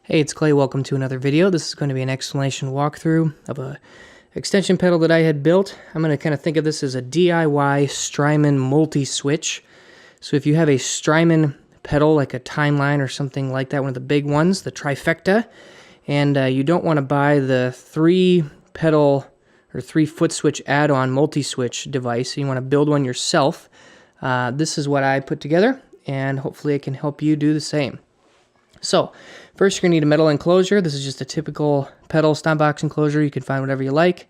Hey, it's Kley. Welcome to another video. This is going to be an explanation walkthrough of a extension pedal that I had built. I'm going to kind of think of this as a DIY Strymon Multiswitch. So if you have a Strymon pedal, like a timeline or something like that, one of the big ones, the trifecta, and you don't want to buy the 3-pedal or 3-foot switch add-on multi-switch device, you want to build one yourself, this is what I put together, and hopefully it can help you do the same. So, first you're going to need a metal enclosure. This is just a typical pedal stomp box enclosure. You can find whatever you like.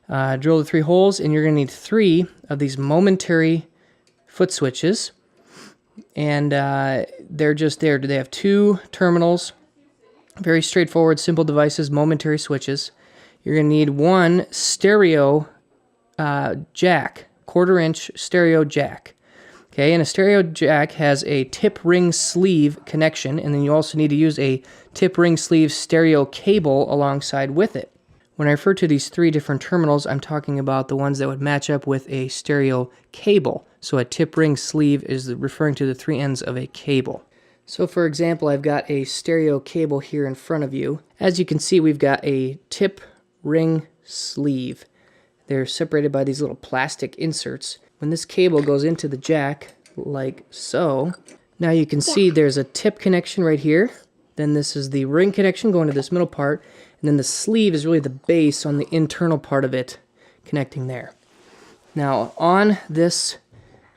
Drill the 3 holes, and you're going to need 3 of these momentary foot switches. And they're just there. They have 2 terminals. Very straightforward, simple devices, momentary switches. You're going to need 1 stereo jack, 1/4-inch stereo jack. Okay, and a stereo jack has a tip ring sleeve connection, and then you also need to use a tip ring sleeve stereo cable alongside with it. When I refer to these 3 different terminals, I'm talking about the ones that would match up with a stereo cable. So a tip ring sleeve is referring to the 3 ends of a cable. So for example, I've got a stereo cable here in front of you. As you can see, we've got a tip ring sleeve. They're separated by these little plastic inserts. When this cable goes into the jack, like so, now you can see there's a tip connection right here. Then this is the ring connection going to this middle part. And then the sleeve is really the base on the internal part of it, connecting there. Now, on this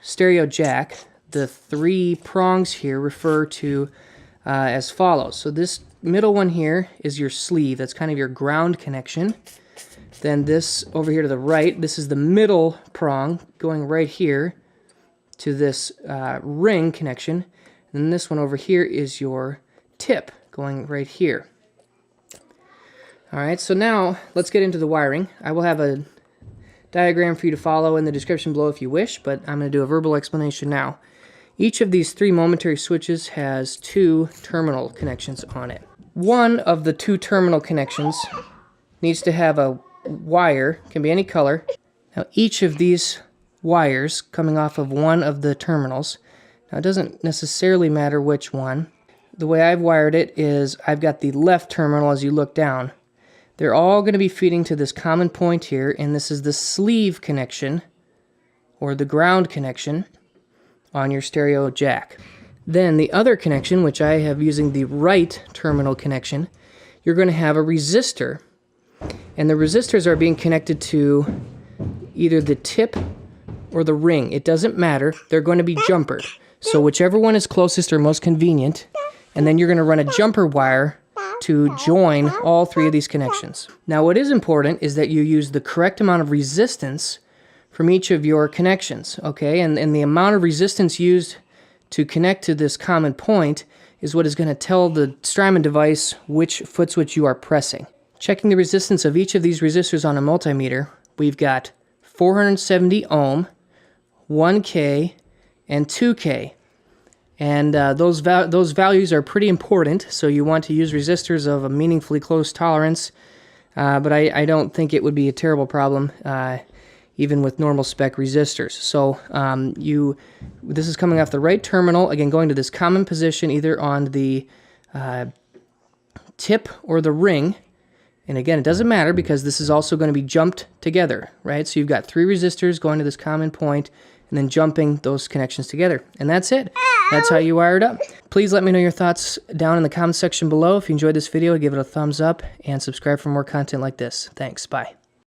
stereo jack, the 3 prongs here refer to as follows. So this middle one here is your sleeve. That's kind of your ground connection. Then this over here to the right, this is the middle prong going right here to this ring connection. And then this one over here is your tip going right here. Alright, so now let's get into the wiring. I will have a diagram for you to follow in the description below if you wish, but I'm going to do a verbal explanation now. Each of these 3 momentary switches has 2 terminal connections on it. One of the 2 terminal connections needs to have a wire, can be any color. Now each of these wires coming off of one of the terminals, now it doesn't necessarily matter which one. The way I've wired it is I've got the left terminal as you look down. They're all going to be feeding to this common point here, and this is the sleeve connection or the ground connection on your stereo jack. Then the other connection, which I have using the right terminal connection, you're going to have a resistor. And the resistors are being connected to either the tip or the ring. It doesn't matter. They're going to be jumpered. So whichever one is closest or most convenient, and then you're going to run a jumper wire to join all 3 of these connections. Now what is important is that you use the correct amount of resistance from each of your connections, okay? And the amount of resistance used to connect to this common point is what is going to tell the Strymon device which foot switch you are pressing. Checking the resistance of each of these resistors on a multimeter, we've got 470 ohm, 1K, and 2K. And those values are pretty important, so you want to use resistors of a meaningfully close tolerance, but I don't think it would be a terrible problem, even with normal spec resistors. So this is coming off the right terminal, again going to this common position either on the tip or the ring. And again, it doesn't matter because this is also going to be jumped together, right? So you've got 3 resistors going to this common point and then jumping those connections together. And that's it. That's how you wire it up. Please let me know your thoughts down in the comments section below. If you enjoyed this video, give it a thumbs up and subscribe for more content like this. Thanks. Bye.